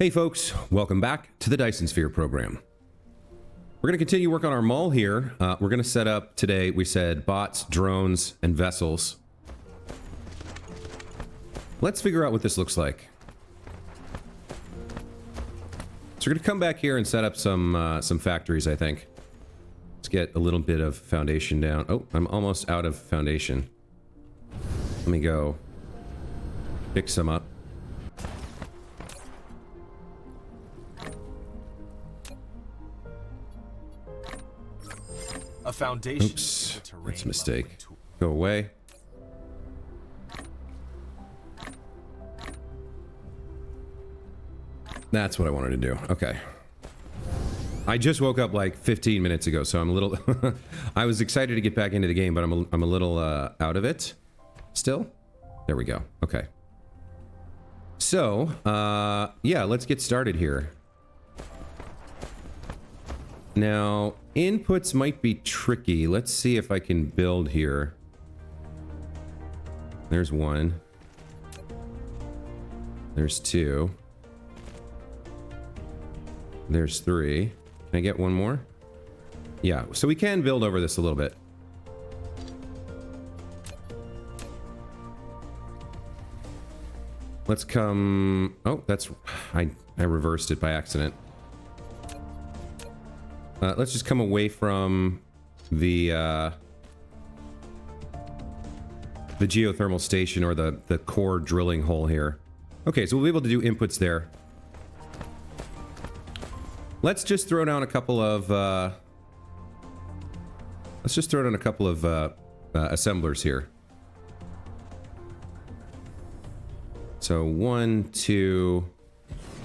Hey folks, welcome back to the Dyson Sphere program. We're going to continue work on our mall here. We're going to set up today, we said, bots, drones, and vessels. Let's figure out what this looks like. So we're going to come back here and set up some factories, I think. Let's get a little bit of foundation down. Oh, I'm almost out of foundation. Let me go pick some up. A foundation. Oops, that's a mistake. Go away. That's what I wanted to do. Okay. I just woke up like 15 minutes ago, so I'm a little... I was excited to get back into the game, but I'm a little out of it still. There we go. Okay. So, yeah, let's get started here. Now, inputs might be tricky. Let's see if I can build here. There's one. There's two. There's three. Can I get one more? Yeah, so we can build over this a little bit. Let's come... Oh, that's... I reversed it by accident. Let's just come away from the geothermal station or the core drilling hole here. Okay, so we'll be able to do inputs there. Let's just throw down a couple of assemblers here. So 1, 2,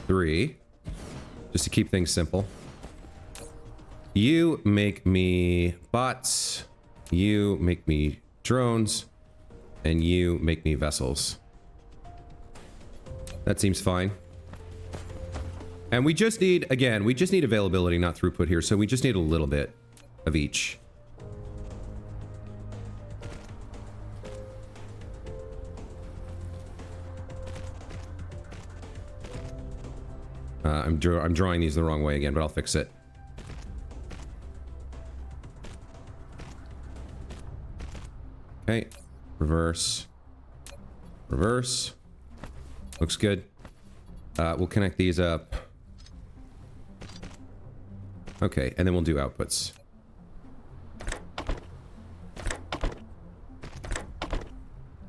3, just to keep things simple. You make me bots, you make me drones, and you make me vessels. That seems fine. And we just need, again, we just need availability, not throughput here, so we just need a little bit of each. I'm drawing these the wrong way again, but I'll fix it. Okay, reverse, reverse, looks good. We'll connect these up. Okay, and then we'll do outputs.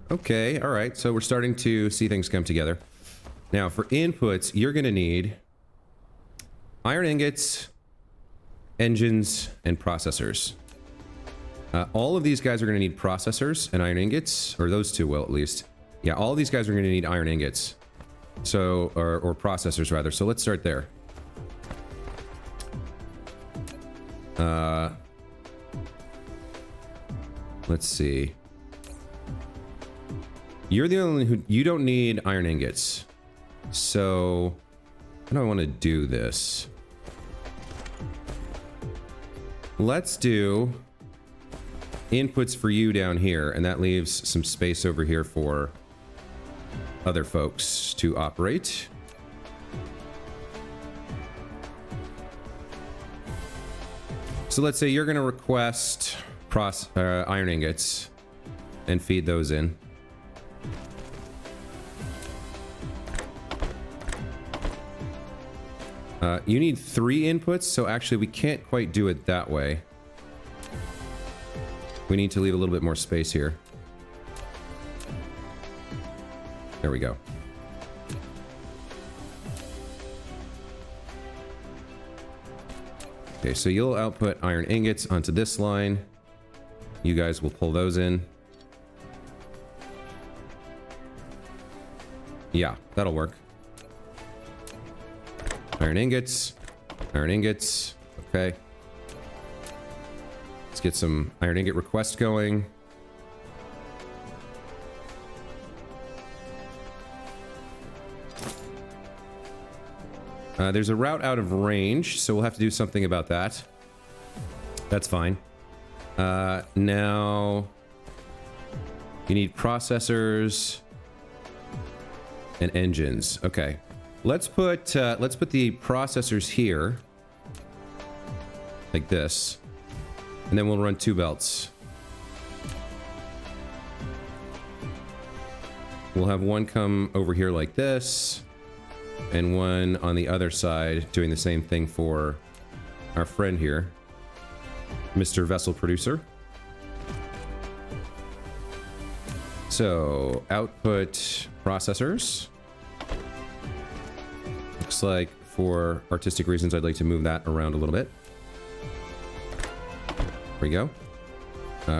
Okay, all right, so we're starting to see things come together. Now, for inputs, you're gonna need iron ingots, engines, and processors. All of these guys are going to need processors and iron ingots, or those two will at least. Yeah, all of these guys are going to need iron ingots. So, or processors rather. So let's start there. Let's see. You're the only who, you don't need iron ingots. So, how do I want to do this? Let's do inputs for you down here, and that leaves some space over here for other folks to operate. So let's say you're going to request iron ingots and feed those in. You need 3 inputs, so actually we can't quite do it that way. We need to leave a little bit more space here. There we go. Okay, so you'll output iron ingots onto this line. You guys will pull those in. Yeah, that'll work. Iron ingots. Iron ingots. Okay. Let's get some iron ingot request going. There's a route out of range, so we'll have to do something about that. That's fine. Now, you need processors and engines. Okay. Let's put the processors here, like this, and then we'll run 2 belts. We'll have one come over here like this, and one on the other side doing the same thing for our friend here, Mr. Vessel Producer. So, output processors. Looks like for artistic reasons, I'd like to move that around a little bit. There we go.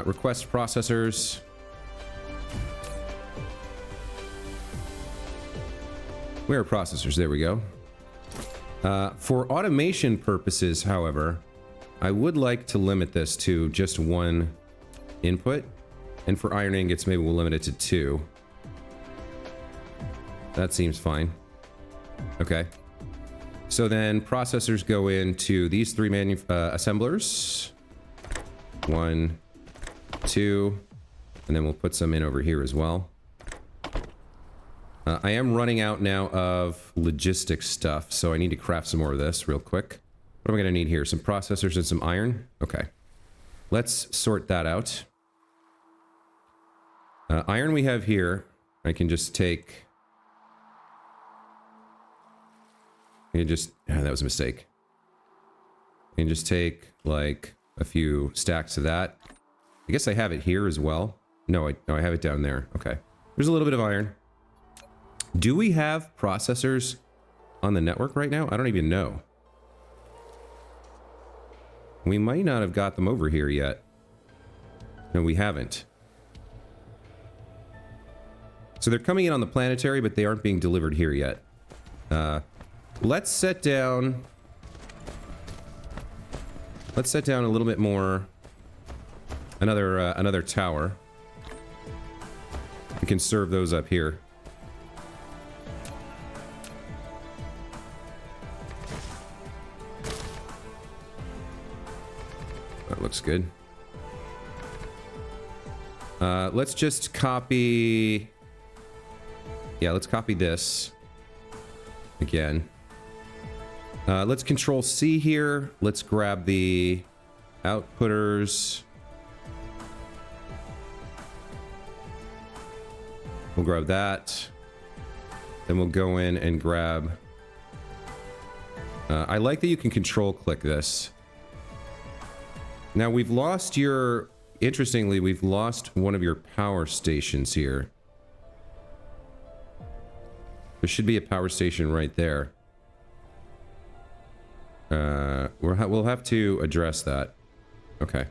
Request processors. Where are processors? There we go. For automation purposes, however, I would like to limit this to just 1 input. And for iron ingots, maybe we'll limit it to 2. That seems fine. Okay. So then processors go into these 3 assemblers. 1, 2, and then we'll put some in over here as well. I am running out now of logistics stuff, so I need to craft some more of this real quick. What am I going to need here? Some processors and some iron? Okay. Let's sort that out. Iron we have here. I can just take... I can just... that was a mistake. I can just take, like, a few stacks of that. I guess I have it here as well. No, I have it down there. Okay. There's a little bit of iron. Do we have processors on the network right now? I don't even know. We might not have got them over here yet. No, we haven't. So they're coming in on the planetary, but they aren't being delivered here yet. Let's set down... Let's set down a little bit more. Another tower. We can serve those up here. That looks good. Let's just copy... Yeah, let's copy this. Again. Let's control C here. Let's grab the outputters. We'll grab that. Then we'll go in and grab... I like that you can control click this. Now we've lost your... Interestingly, we've lost one of your power stations here. There should be a power station right there. We'll have to address that. Okay.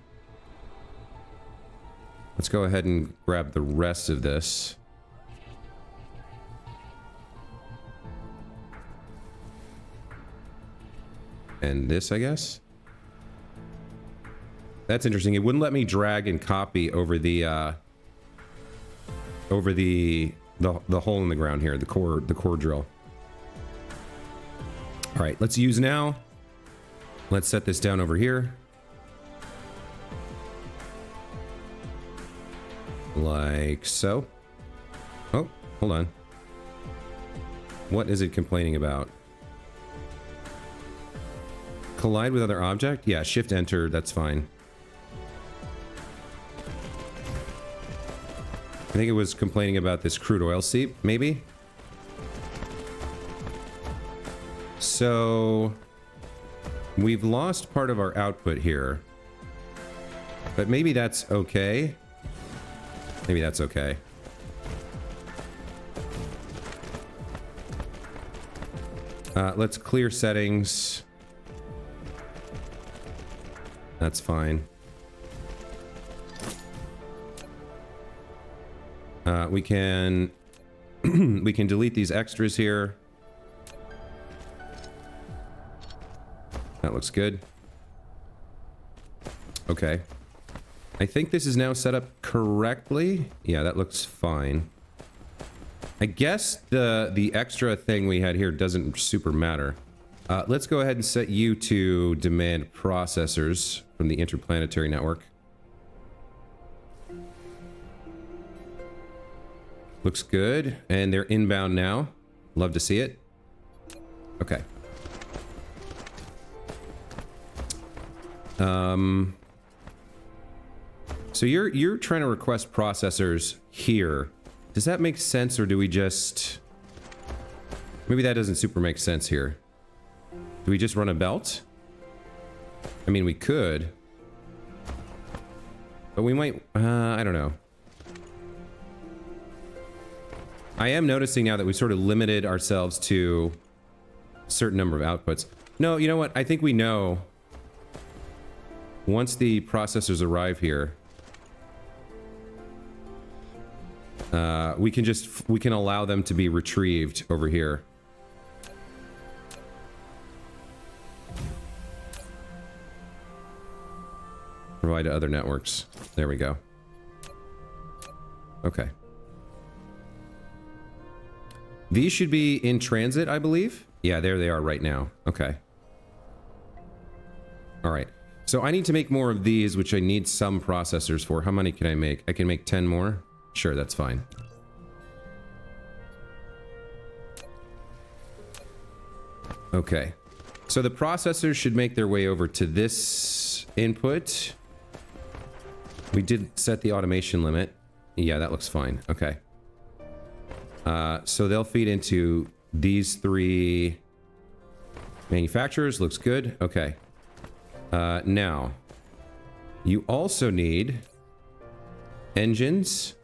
Let's go ahead and grab the rest of this. And this, I guess? That's interesting. It wouldn't let me drag and copy over the hole in the ground here, the core drill. All right, let's use now. Let's set this down over here. Like so. Oh, hold on. What is it complaining about? Collide with other object? Yeah, shift enter, that's fine. I think it was complaining about this crude oil seep, maybe? So... we've lost part of our output here. But maybe that's okay. Maybe that's okay. Let's clear settings. That's fine. We can we can delete these extras here. That looks good. Okay. I think this is now set up correctly. Yeah, that looks fine. I guess the extra thing we had here doesn't super matter. Let's go ahead and set you to demand processors from the interplanetary network. Looks good. And they're inbound now. Love to see it. Okay. So you're trying to request processors here. Does that make sense, or do we just... Maybe that doesn't super make sense here. Do we just run a belt? I mean, we could. But we might... I don't know. I am noticing now that we sort of limited ourselves to a certain number of outputs. No, you know what? I think we know. Once the processors arrive here, we can allow them to be retrieved over here. Provide to other networks. There we go. Okay. These should be in transit, I believe. Yeah, there they are right now. Okay. All right. So I need to make more of these, which I need some processors for. How many can I make? I can make 10 more? Sure, that's fine. Okay. So the processors should make their way over to this input. We did set the automation limit. Yeah, that looks fine. Okay. So they'll feed into these 3 manufacturers. Looks good. Okay. Now, you also need engines.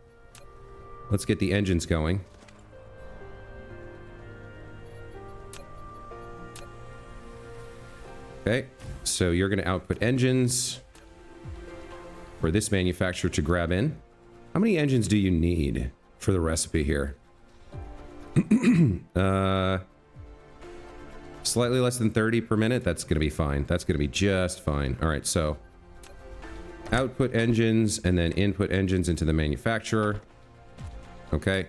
Let's get the engines going. Okay, so you're going to output engines for this manufacturer to grab in. How many engines do you need for the recipe here? Slightly less than 30 per minute. That's going to be fine. That's going to be just fine. All right, so output engines and then input engines into the manufacturer. Okay.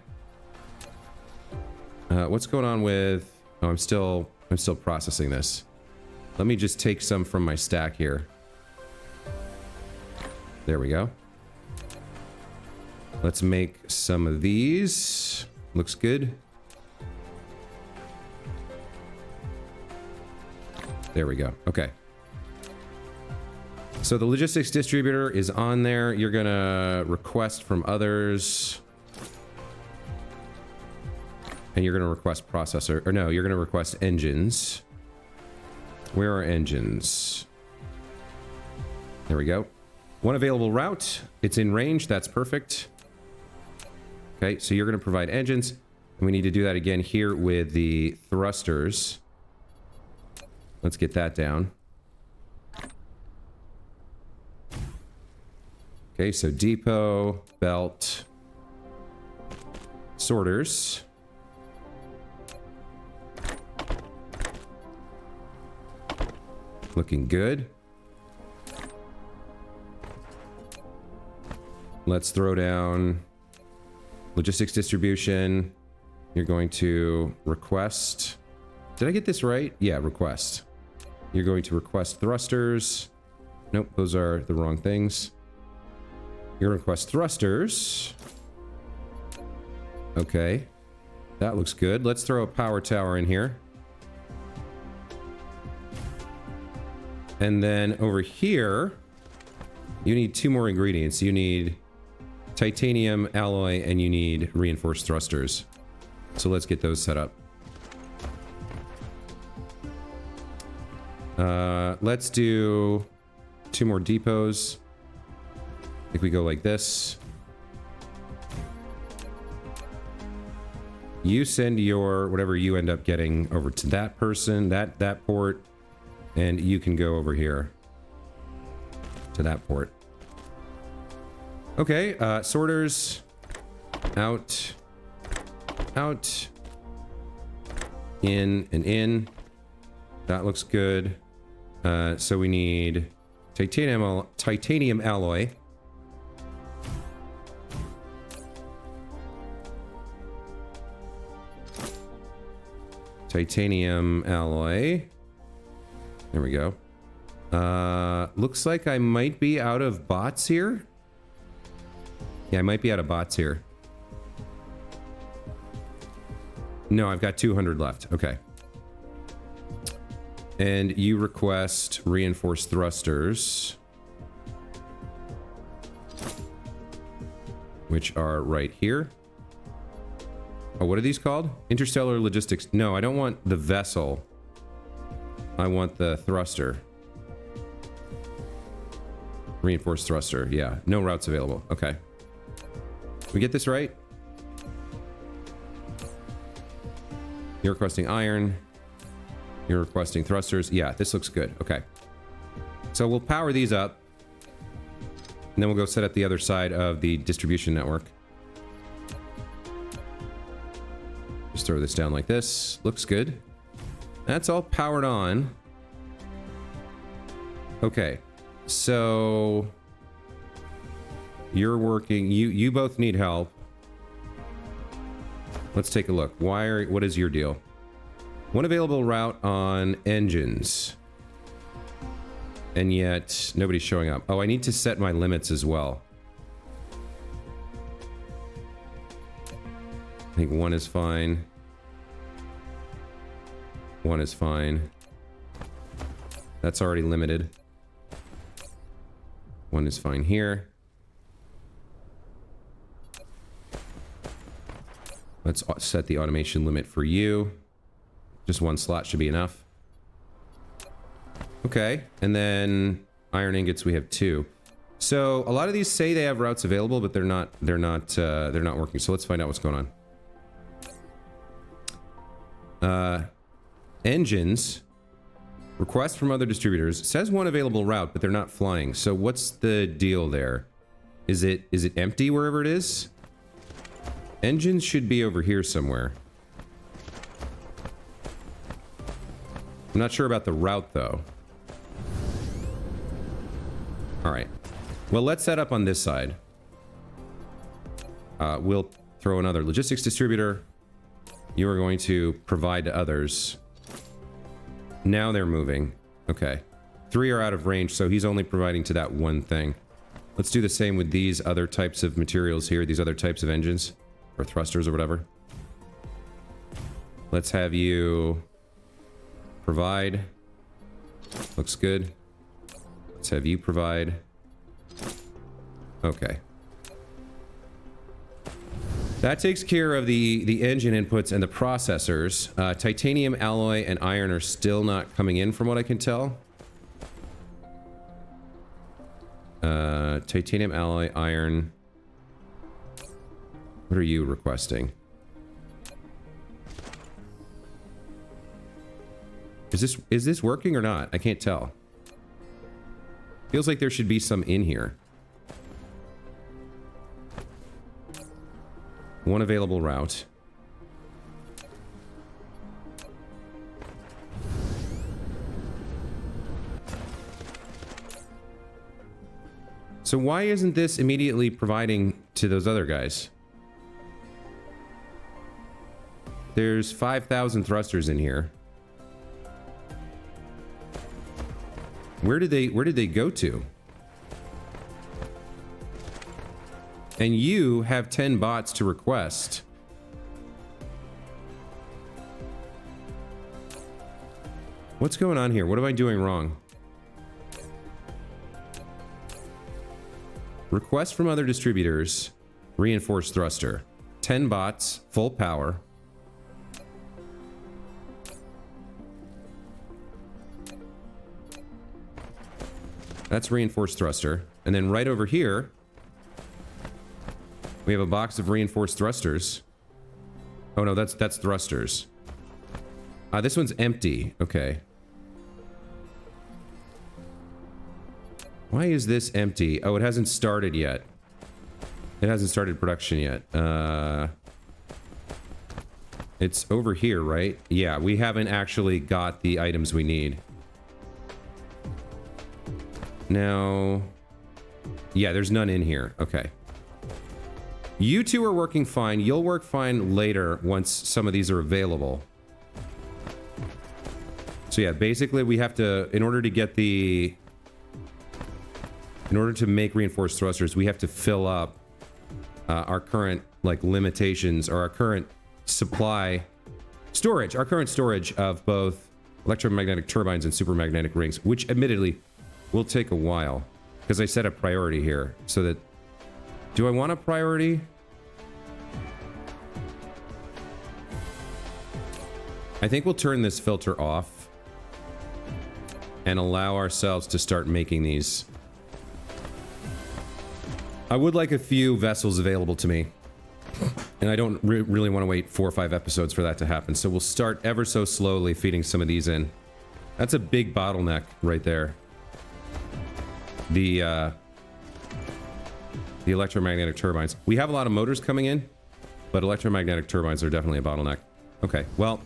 What's going on with... Oh, I'm still processing this. Let me just take some from my stack here. There we go. Let's make some of these. Looks good. There we go. Okay. So the logistics distributor is on there. You're gonna request from others. And you're gonna request processor. Or no, you're gonna request engines. Where are engines? There we go. One available route. It's in range. That's perfect. Okay, so you're gonna provide engines. And we need to do that again here with the thrusters. Let's get that down. Okay, so depot, belt, sorters. Looking good. Let's throw down logistics distribution. You're going to request. Did I get this right? Yeah, request. You're going to request thrusters. Nope, those are the wrong things. You're going to request thrusters. Okay. That looks good. Let's throw a power tower in here. And then over here, you need 2 more ingredients. You need titanium alloy and you need reinforced thrusters. So let's get those set up. Let's do 2 more depots. I think we go like this. You send your whatever you end up getting over to that person, that port, and you can go over here to that port. Okay, sorters out, in and in. That looks good. So we need titanium alloy. Titanium alloy. There we go. Looks like I might be out of bots here. Yeah, I might be out of bots here. No, I've got 200 left. Okay. And you request reinforced thrusters, which are right here. Oh, what are these called? Interstellar logistics. No, I don't want the vessel. I want the thruster. Reinforced thruster. Yeah, no routes available. Okay. We get this right? You're requesting iron. You're requesting thrusters. Yeah, this looks good. Okay. So we'll power these up. And then we'll go set up the other side of the distribution network. Just throw this down like this. Looks good. That's all powered on. Okay. So you're working. You both need help. Let's take a look. What is your deal? One available route on engines. And yet, nobody's showing up. Oh, I need to set my limits as well. I think 1 is fine. 1 is fine. That's already limited. 1 is fine here. Let's set the automation limit for you. Just 1 slot should be enough. Okay, and then iron ingots we have 2. So a lot of these say they have routes available, but they're not working. So let's find out what's going on. Engines. Request from other distributors. It says 1 available route, but they're not flying. So what's the deal there? Is it empty wherever it is? Engines should be over here somewhere. I'm not sure about the route, though. Alright. Well, let's set up on this side. We'll throw another logistics distributor. You are going to provide to others. Now they're moving. Okay. 3 are out of range, so he's only providing to that one thing. Let's do the same with these other types of materials here, these other types of engines, or thrusters or whatever. Let's have you provide. Looks good. Let's have you provide. Okay. That takes care of the engine inputs and the processors. Titanium alloy and iron are still not coming in from what I can tell. Titanium alloy, iron. What are you requesting? Is this working or not? I can't tell. Feels like there should be some in here. 1 available route. So why isn't this immediately providing to those other guys? There's 5,000 thrusters in here. Where did they go to? And you have 10 bots to request. What's going on here? What am I doing wrong? Request from other distributors. Reinforced thruster. 10 bots, full power. That's reinforced thruster. And then right over here, we have a box of reinforced thrusters. Oh no, that's thrusters. This one's empty. Okay. Why is this empty? Oh, it hasn't started yet. It hasn't started production yet. It's over here, right? Yeah, we haven't actually got the items we need. Now, yeah, there's none in here. Okay. You two are working fine. You'll work fine later once some of these are available. So yeah, basically we have to, in order to make reinforced thrusters, we have to fill up our current like limitations or our current supply storage, our current storage of both electromagnetic turbines and supermagnetic rings, which admittedly will take a while because I set a priority here so that... Do I want a priority? I think we'll turn this filter off and allow ourselves to start making these. I would like a few vessels available to me. And I don't really want to wait 4 or 5 episodes for that to happen. So we'll start ever so slowly feeding some of these in. That's a big bottleneck right there. The electromagnetic turbines. We have a lot of motors coming in, but electromagnetic turbines are definitely a bottleneck. Okay, well.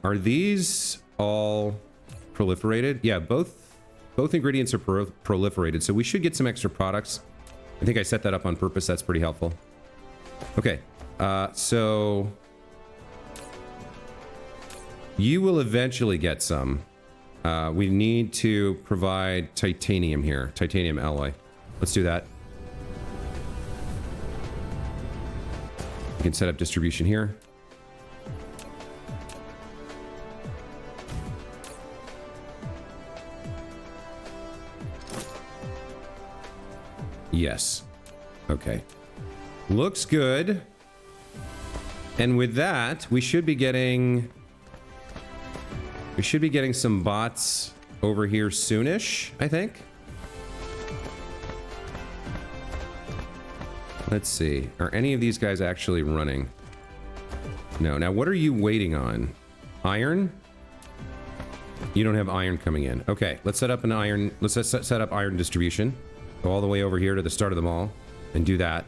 Are these all proliferated? Yeah, both ingredients are proliferated, so we should get some extra products. I think I set that up on purpose. That's pretty helpful. Okay, so you will eventually get some. We need to provide titanium here, titanium alloy. Let's do that. We can set up distribution here. Yes. Okay. Looks good. And with that, we should be getting some bots over here soonish, I think. Let's see. Are any of these guys actually running? No. Now, what are you waiting on? Iron? You don't have iron coming in. Okay, let's set up an iron. Let's set up iron distribution. Go all the way over here to the start of the mall and do that.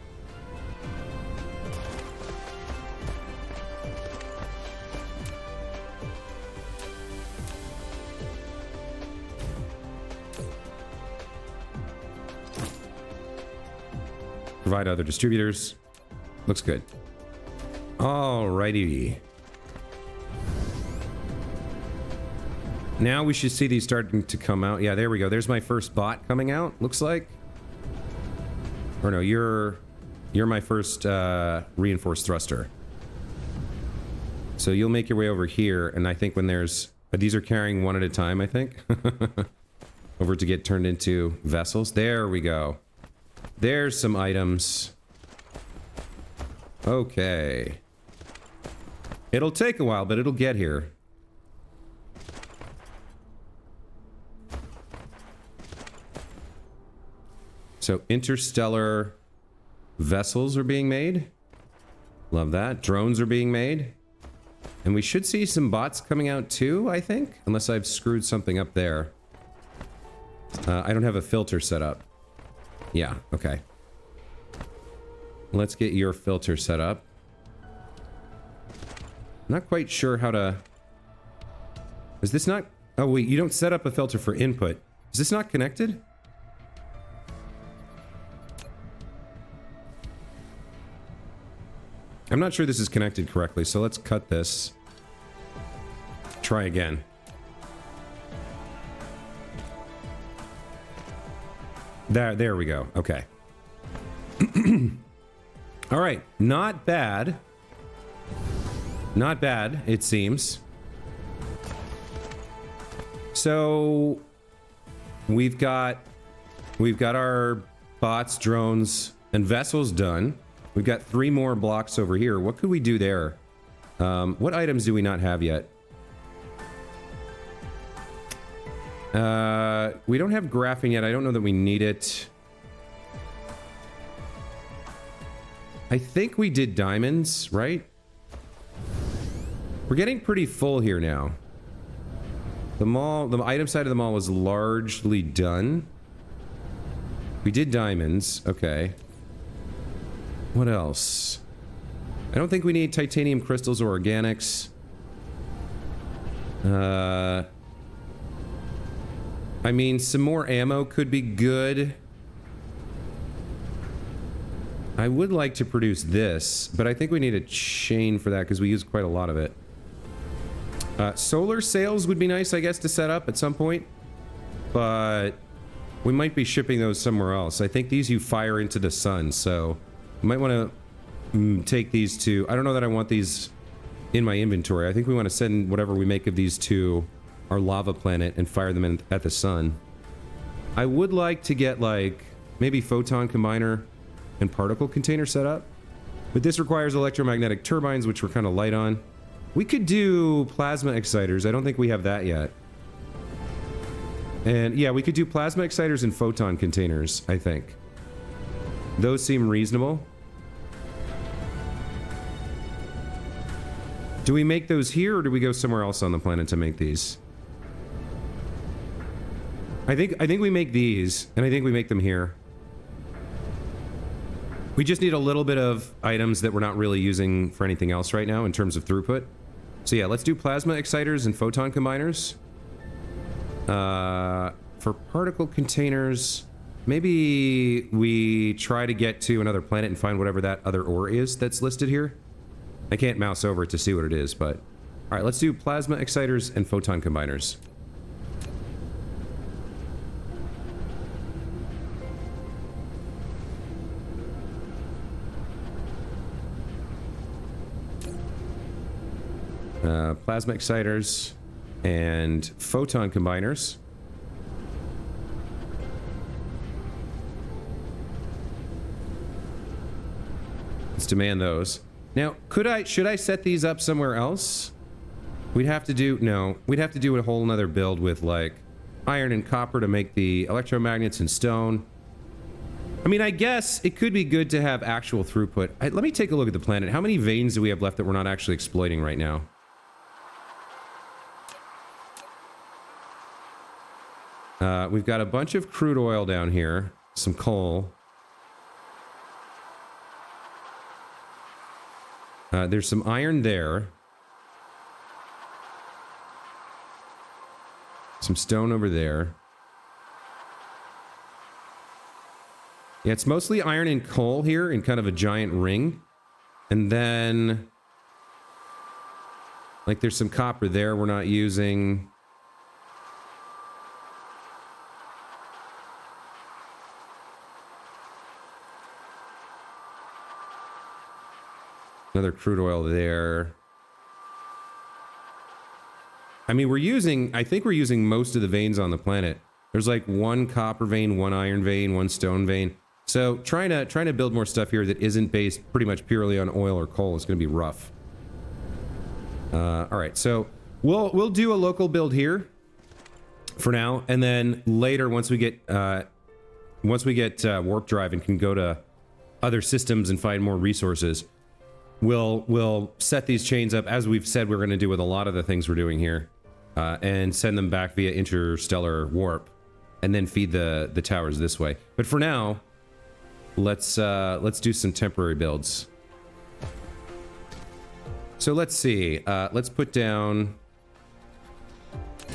Provide other distributors. Looks good. Alrighty. Now we should see these starting to come out. Yeah, there we go. There's my first bot coming out, looks like. Or no, you're my first reinforced thruster. So you'll make your way over here, and I think when there's... these are carrying one at a time, I think. Over to get turned into vessels. There we go. There's some items. Okay. It'll take a while, but it'll get here. So interstellar vessels are being made. Love that. Drones are being made. And we should see some bots coming out too, I think. Unless I've screwed something up there. I don't have a filter set up. Yeah, okay. Let's get your filter set up. Not quite sure how to... Is this not... Oh wait, you don't set up a filter for input. Is this not connected? I'm not sure this is connected correctly, so let's cut this. Try again. There we go. Okay. All right. Not bad. Not bad, it seems. So we've got our bots, drones, and vessels done. We've got 3 more blocks over here. What could we do there? What items do we not have yet? We don't have graphene yet. I don't know that we need it. I think we did diamonds, right? We're getting pretty full here now. The mall, the item side of the mall was largely done. We did diamonds. Okay. What else? I don't think we need titanium crystals or organics. I mean, some more ammo could be good. I would like to produce this, but I think we need a chain for that because we use quite a lot of it. Solar sails would be nice, I guess, to set up at some point. But we might be shipping those somewhere else. I think these you fire into the sun, so... You might want to take these to... I don't know that I want these in my inventory. I think we want to send whatever we make of these to our lava planet and fire them in at the sun. I would like to get, like, maybe photon combiner and particle container set up. But this requires electromagnetic turbines, which we're kind of light on. We could do plasma exciters. I don't think we have that yet. And yeah, we could do plasma exciters and photon containers, I think. Those seem reasonable. Do we make those here, or do we go somewhere else on the planet to make these? I think we make these, and I think we make them here. We just need a little bit of items that we're not really using for anything else right now in terms of throughput. So yeah, let's do plasma exciters and photon combiners. For particle containers, maybe we try to get to another planet and find whatever that other ore is that's listed here. I can't mouse over it to see what it is, but... Alright, let's do plasma exciters and photon combiners. Plasma exciters and photon combiners. Let's demand those. Now, should I set these up somewhere else? We'd have to do a whole nother build with, like, iron and copper to make the electromagnets and stone. I mean, I guess it could be good to have actual throughput. Let me take a look at the planet. How many veins do we have left that we're not actually exploiting right now? We've got a bunch of crude oil down here, some coal. There's some iron there. Some stone over there. Yeah, it's mostly iron and coal here in kind of a giant ring. And then... like, there's some copper there we're not using. Another crude oil there. I mean, I think we're using most of the veins on the planet. There's like one copper vein, one iron vein, one stone vein. So trying to build more stuff here that isn't based pretty much purely on oil or coal is going to be rough. All right, so we'll do a local build here for now, and then later once we get warp drive and can go to other systems and find more resources, we'll set these chains up as we've said we're going to do with a lot of the things we're doing here, and send them back via interstellar warp, and then feed the towers this way. But for now, let's do some temporary builds. So let's see. Let's put down.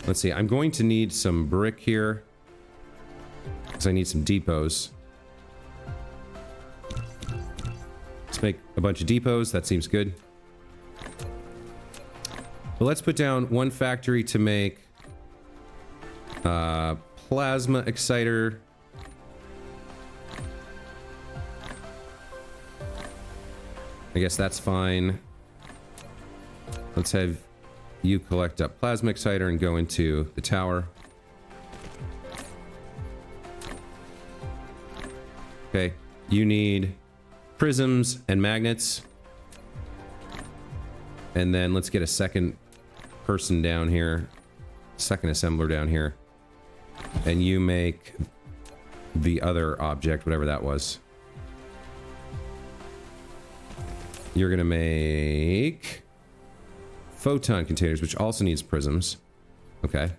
Let's see. I'm going to need some brick here because I need some depots. Let's make a bunch of depots. That seems good. But let's put down one factory to make plasma exciter. I guess that's fine. Let's have you collect up plasma exciter and go into the tower. Okay, you need prisms and magnets. And then let's get a second person down here, second assembler down here. And you make the other object, whatever that was. You're gonna make photon containers, which also needs prisms. Okay.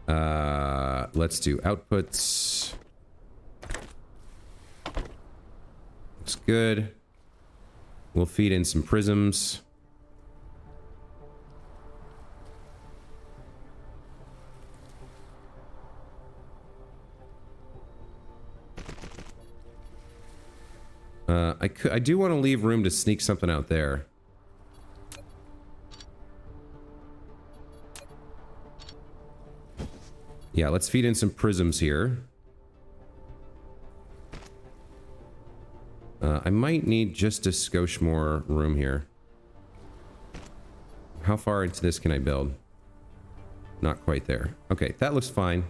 Let's do outputs. Looks good. We'll feed in some prisms. I do want to leave room to sneak something out there. Yeah, let's feed in some prisms here. I might need just a skosh more room here. How far into this can I build? Not quite there. Okay, that looks fine.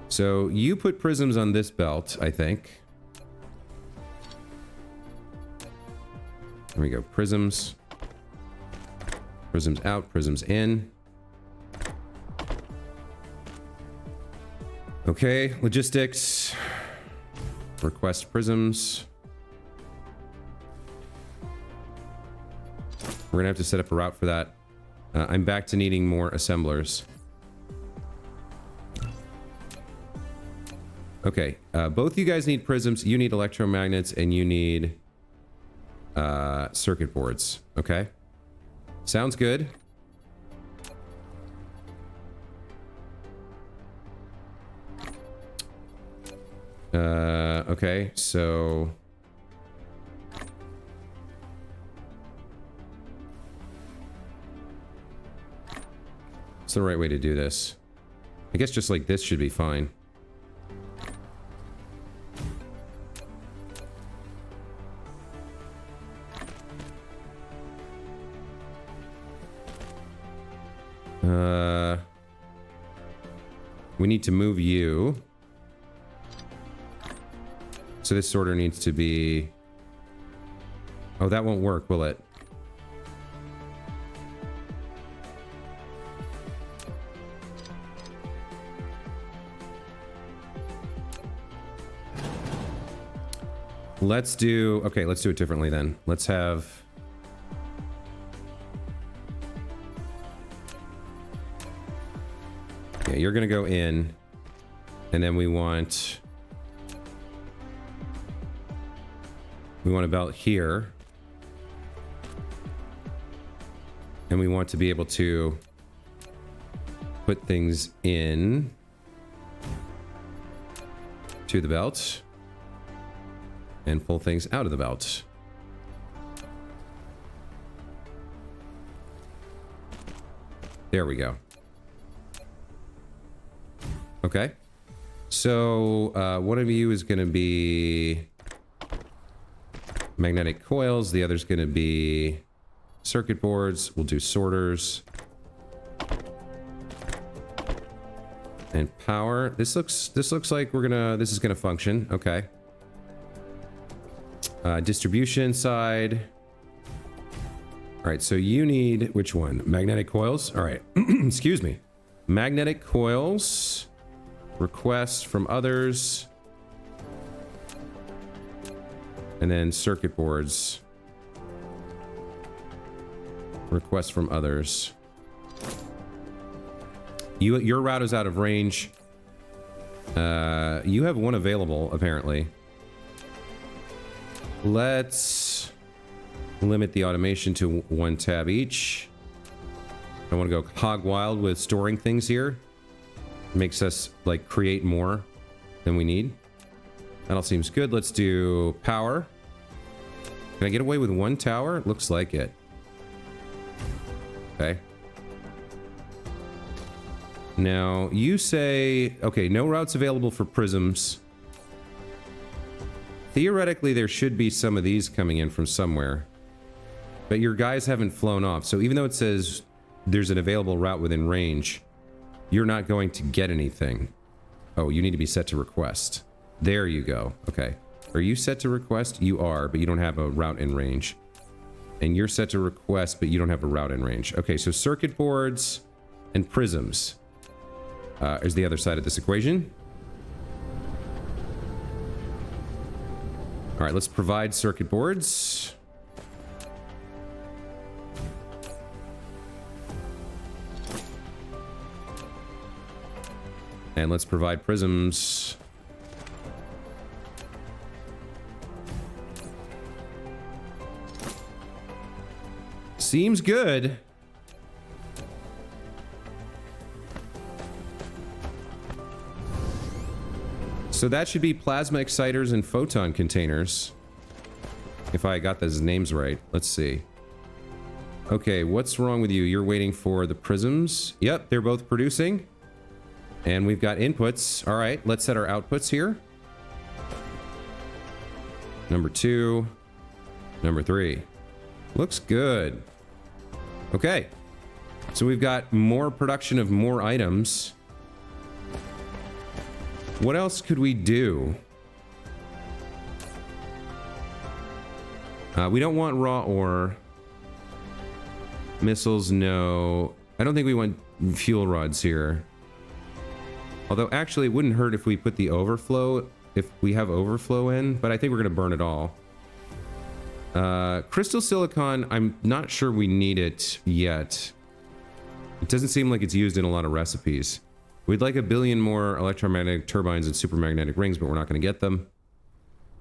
So you put prisms on this belt, I think. There we go. Prisms. Prisms out, prisms in. Okay, logistics. Request prisms. We're gonna have to set up a route for that. I'm back to needing more assemblers. Okay, both you guys need prisms, you need electromagnets, and you need circuit boards. Okay, sounds good. Okay, so what's the right way to do this? I guess just like this should be fine. We need to move you. So this sorter needs to be... Oh, that won't work, will it? Let's do... Okay, let's do it differently then. Let's have... Yeah, you're gonna go in. And then we want... We want a belt here. And we want to be able to put things in to the belt and pull things out of the belt. There we go. Okay. So one of you is going to be magnetic coils. The other's going to be circuit boards. We'll do sorters. And power. This looks like this is gonna function. Okay. Distribution side. All right, so you need which one? Magnetic coils. All right. Excuse me. Magnetic coils. Requests from others. And then circuit boards. Requests from others. Your route is out of range. You have one available, apparently. Let's limit the automation to 1 tab each. I want to go hog wild with storing things here. Makes us, like, create more than we need. That all seems good. Let's do power. Can I get away with 1 tower? Looks like it. Okay. Now, you say... Okay, no routes available for prisms. Theoretically, there should be some of these coming in from somewhere. But your guys haven't flown off. So even though it says there's an available route within range, you're not going to get anything. Oh, you need to be set to request. There you go. Okay. Are you set to request? You are, but you don't have a route in range. And you're set to request, but you don't have a route in range. Okay, so circuit boards and prisms is the other side of this equation. All right, let's provide circuit boards. And let's provide prisms. Seems good. So that should be plasma exciters and photon containers. If I got those names right. Let's see. Okay, what's wrong with you? You're waiting for the prisms. Yep, they're both producing. And we've got inputs. All right, let's set our outputs here. Number 2. Number 3. Looks good. Okay. So we've got more production of more items. What else could we do? We don't want raw ore. Missiles, no. I don't think we want fuel rods here. Although, actually, it wouldn't hurt if we put the overflow, if we have overflow in, but I think we're going to burn it all. Crystal silicon, I'm not sure we need it yet. It doesn't seem like it's used in a lot of recipes. We'd like 1 billion more electromagnetic turbines and supermagnetic rings, but we're not going to get them.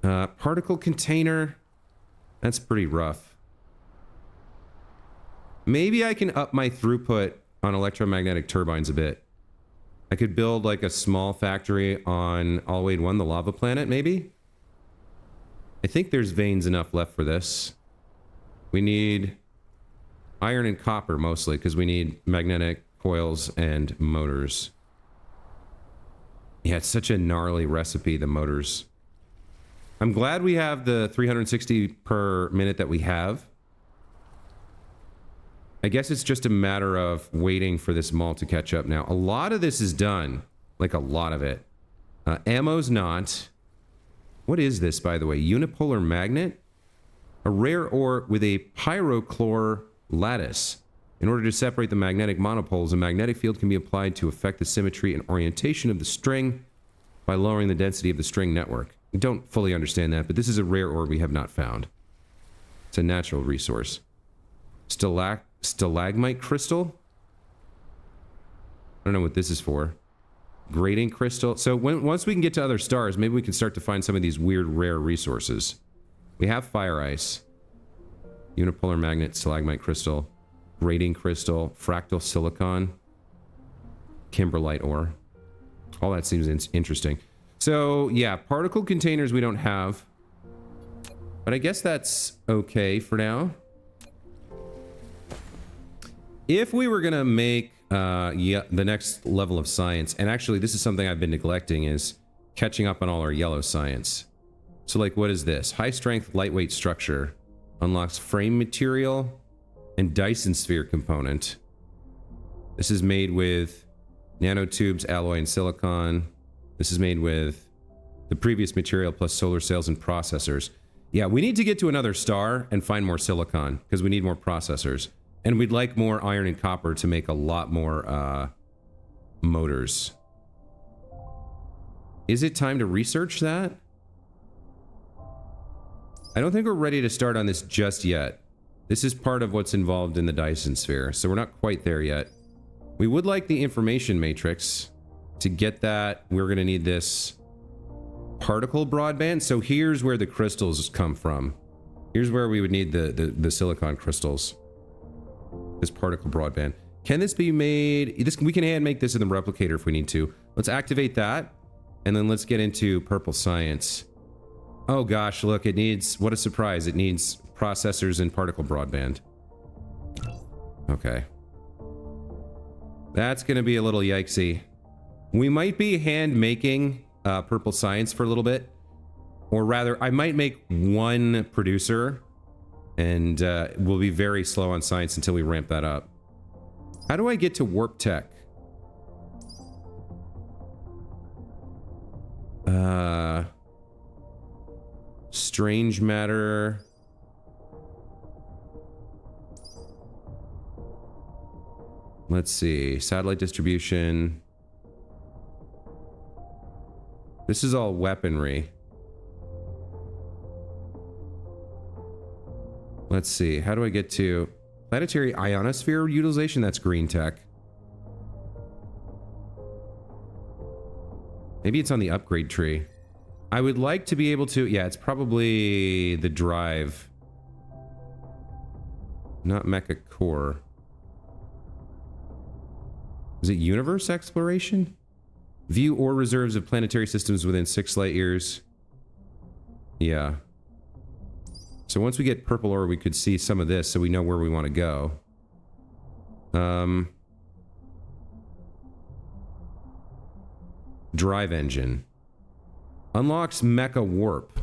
Particle container, that's pretty rough. Maybe I can up my throughput on electromagnetic turbines a bit. I could build like a small factory on Alwade 1, the lava planet, maybe? I think there's veins enough left for this. We need iron and copper mostly, because we need magnetic coils and motors. Yeah, it's such a gnarly recipe, the motors. I'm glad we have the 360 per minute that we have. I guess it's just a matter of waiting for this mall to catch up now. A lot of this is done. Like, a lot of it. Ammo's not. What is this, by the way? Unipolar magnet? A rare ore with a pyrochlore lattice. In order to separate the magnetic monopoles, a magnetic field can be applied to affect the symmetry and orientation of the string by lowering the density of the string network. I don't fully understand that, but this is a rare ore we have not found. It's a natural resource. Stalagmite crystal? I don't know what this is for. Grading crystal. So once we can get to other stars, maybe we can start to find some of these weird rare resources. We have fire ice. Unipolar magnet, stalagmite crystal, grading crystal, fractal silicon, kimberlite ore. All that seems interesting. So yeah, particle containers we don't have. But I guess that's okay for now. If we were going to make the next level of science, and actually this is something I've been neglecting, is catching up on all our yellow science. So like, what is this? High strength, lightweight structure. Unlocks frame material and Dyson sphere component. This is made with nanotubes, alloy, and silicon. This is made with the previous material plus solar cells and processors. Yeah, we need to get to another star and find more silicon because we need more processors. And we'd like more iron and copper to make a lot more motors. Is it time to research that? I don't think we're ready to start on this just yet. This is part of what's involved in the Dyson sphere, so we're not quite there yet. We would like the information matrix. To get that, we're going to need this particle broadband. So here's where the crystals come from. Here's where we would need the silicon crystals. This particle broadband. Can this be made? We can hand make this in the replicator if we need to. Let's activate that. And then let's get into purple science. Oh gosh, look, it needs, what a surprise. It needs processors and particle broadband. Okay. That's going to be a little yikesy. We might be hand making purple science for a little bit. Or rather, I might make one producer. And we'll be very slow on science until we ramp that up. How do I get to warp tech? Strange matter. Let's see. Satellite distribution. This is all weaponry. Let's see. How do I get to planetary ionosphere utilization? That's green tech. Maybe it's on the upgrade tree. I would like to be able to... Yeah, it's probably the drive. Not mecha core. Is it universe exploration? View ore reserves of planetary systems within 6 light years. Yeah. So once we get purple ore, we could see some of this so we know where we want to go. Drive engine. Unlocks mecha warp.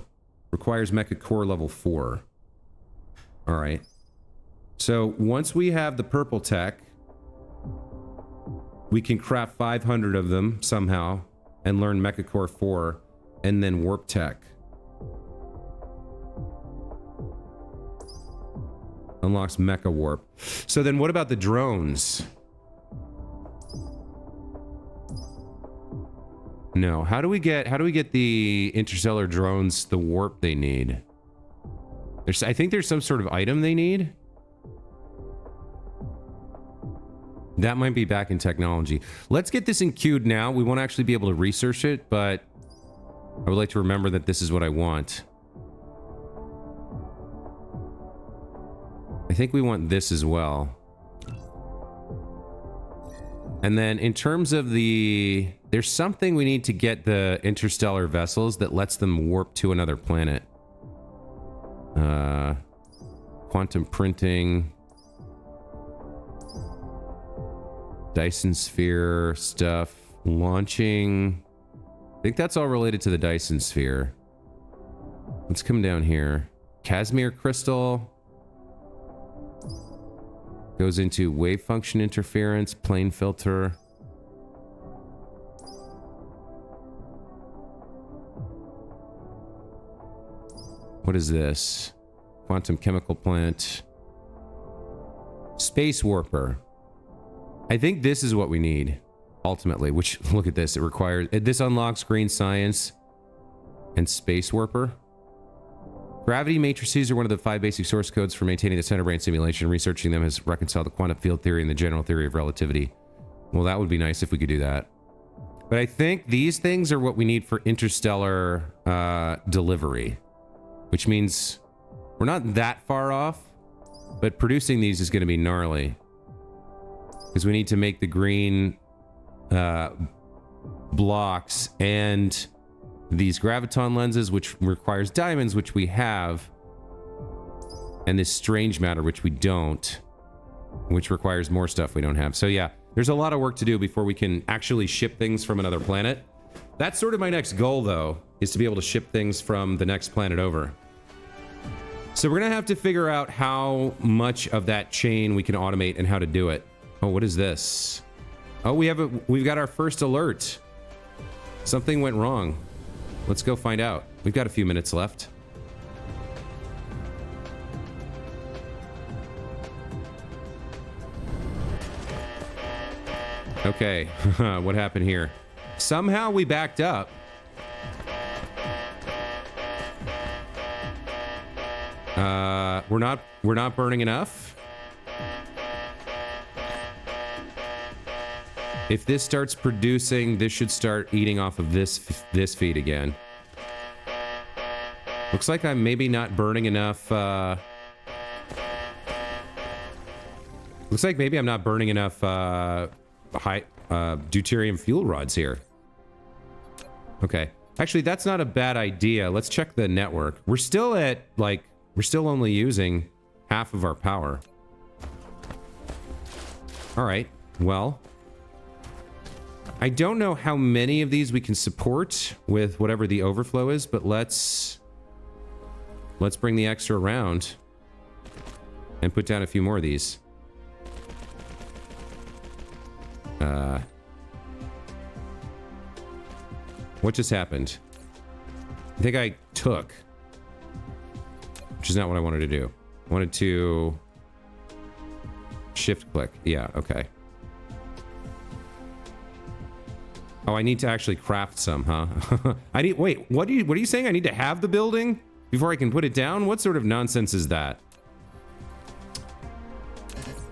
Requires mecha core level 4. All right. So once we have the purple tech, we can craft 500 of them somehow and learn mecha core 4 and then warp tech. Unlocks mecha warp. So then what about the drones? No. How do we get the interstellar drones the warp they need? I think there's some sort of item they need. That might be back in technology. Let's get this in queued now. We won't actually be able to research it, but I would like to remember that this is what I want. I think we want this as well. And then in terms of there's something we need to get the interstellar vessels that lets them warp to another planet. Quantum printing. Dyson sphere stuff. Launching. I think that's all related to the Dyson sphere. Let's come down here. Casimir crystal. Goes into wave function interference, plane filter. What is this? Quantum chemical plant. Space warper. I think this is what we need, ultimately, which, look at this, it requires, this unlocks green science and space warper. Gravity matrices are one of the 5 basic source codes for maintaining the center brain simulation. Researching them has reconciled the quantum field theory and the general theory of relativity. Well, that would be nice if we could do that. But I think these things are what we need for interstellar delivery, which means we're not that far off, but producing these is going to be gnarly. Because we need to make the green blocks and these graviton lenses, which requires diamonds, which we have, and this strange matter, which we don't, which requires more stuff we don't have. So yeah, there's a lot of work to do before we can actually ship things from another planet. That's sort of my next goal, though, is to be able to ship things from the next planet over. So we're gonna have to figure out how much of that chain we can automate and how to do it. Oh, what is this? Oh, we've got our first alert. Something went wrong. Let's go find out. We've got a few minutes left. Okay, what happened here? Somehow we backed up. We're not burning enough. If this starts producing, this should start eating off of this feed again. Looks like I'm maybe not burning enough, looks like maybe I'm not burning enough, high, deuterium fuel rods here. Okay. Actually, that's not a bad idea. Let's check the network. We're still at, like, we're still only using half of our power. All right. Well, I don't know how many of these we can support with whatever the overflow is, but let's bring the extra around and put down a few more of these. What just happened? I think I took, which is not what I wanted to do. I wanted to shift click. Yeah, okay. Oh, I need to actually craft some, huh? Wait, what are you saying? I need to have the building before I can put it down? What sort of nonsense is that?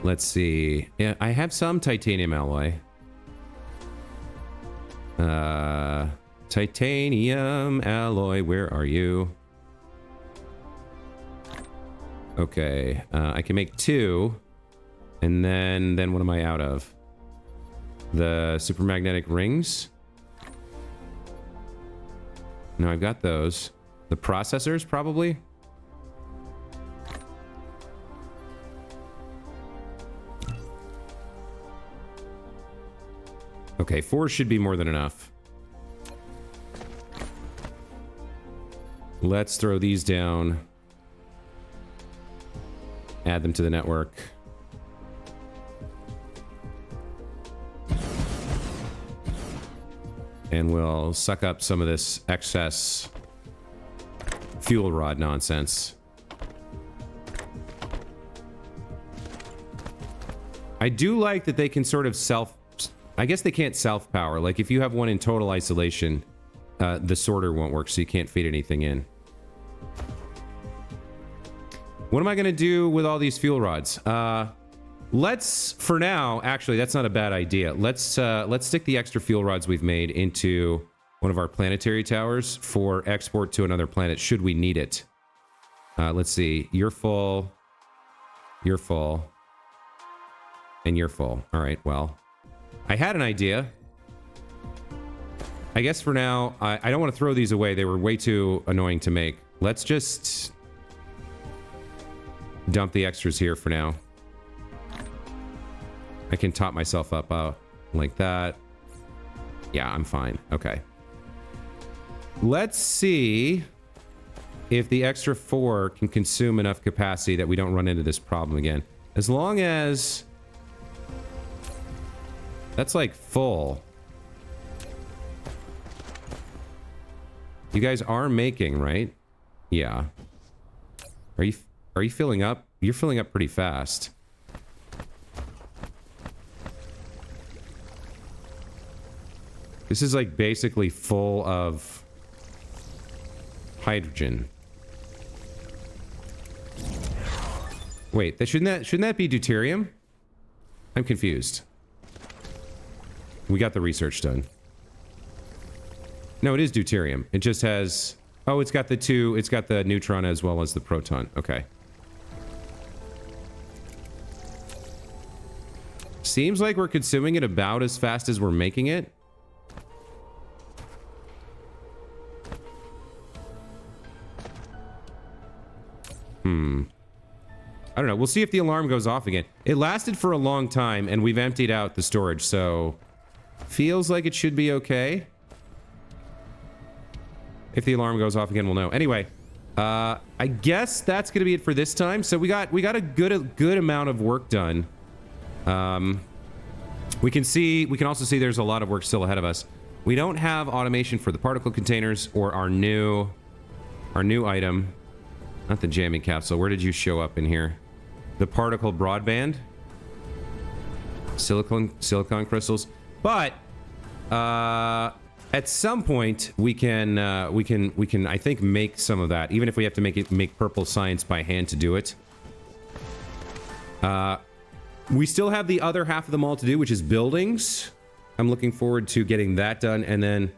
Let's see. Yeah, I have some titanium alloy. Titanium alloy, where are you? Okay, I can make 2. And then what am I out of? The supermagnetic rings? No, I've got those. The processors, probably? Okay, 4 should be more than enough. Let's throw these down. Add them to the network. And we'll suck up some of this excess fuel rod nonsense. I do like that they can sort of I guess they can't self-power. Like, if you have one in total isolation, the sorter won't work, so you can't feed anything in. What am I going to do with all these fuel rods? Let's, for now, actually, that's not a bad idea. Let's stick the extra fuel rods we've made into one of our planetary towers for export to another planet, should we need it. Let's see. You're full. You're full. And you're full. All right, well. I had an idea. I guess for now, I don't want to throw these away. They were way too annoying to make. Let's just dump the extras here for now. I can top myself up like that. Yeah, I'm fine. Okay. Let's see if the extra 4 can consume enough capacity that we don't run into this problem again. As long as that's like full. You guys are making, right? Yeah. Are you filling up? You're filling up pretty fast. This is like basically full of hydrogen. Wait, shouldn't that be deuterium? I'm confused. We got the research done. No, it is deuterium. It just has... Oh, it's got the neutron as well as the proton. Okay. Seems like we're consuming it about as fast as we're making it. I don't know. We'll see if the alarm goes off again. It lasted for a long time, and we've emptied out the storage, so... Feels like it should be okay. If the alarm goes off again, we'll know. Anyway, I guess that's going to be it for this time. So we got a good amount of work done. We can also see there's a lot of work still ahead of us. We don't have automation for the particle containers or our new item. Not the jamming capsule. Where did you show up in here? The particle broadband? Silicon crystals. But at some point we can I think make some of that, even if we have to make purple science by hand to do it. We still have the other half of the mall to do, which is buildings. I'm looking forward to getting that done, and then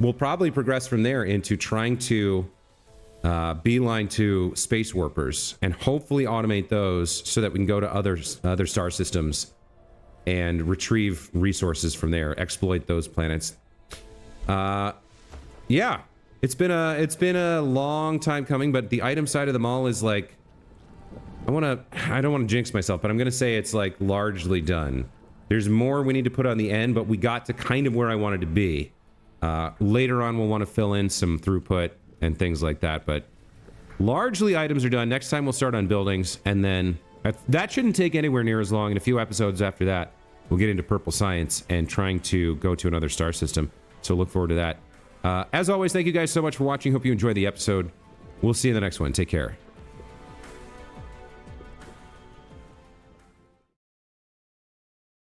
we'll probably progress from there into trying to beeline to space warpers and hopefully automate those so that we can go to other star systems and retrieve resources from there, exploit those planets. Yeah, it's been a long time coming, but the item side of the mall is like, I don't want to jinx myself, but I'm gonna say it's like largely done. There's more we need to put on the end, but we got to kind of where I wanted to be. Later on, we'll want to fill in some throughput and things like that, but largely items are done. Next time we'll start on buildings, and then that shouldn't take anywhere near as long. In a few episodes after that, we'll get into purple science and trying to go to another star system. So look forward to that. As always, thank you guys so much for watching. Hope you enjoyed the episode. We'll see you in the next one. Take care.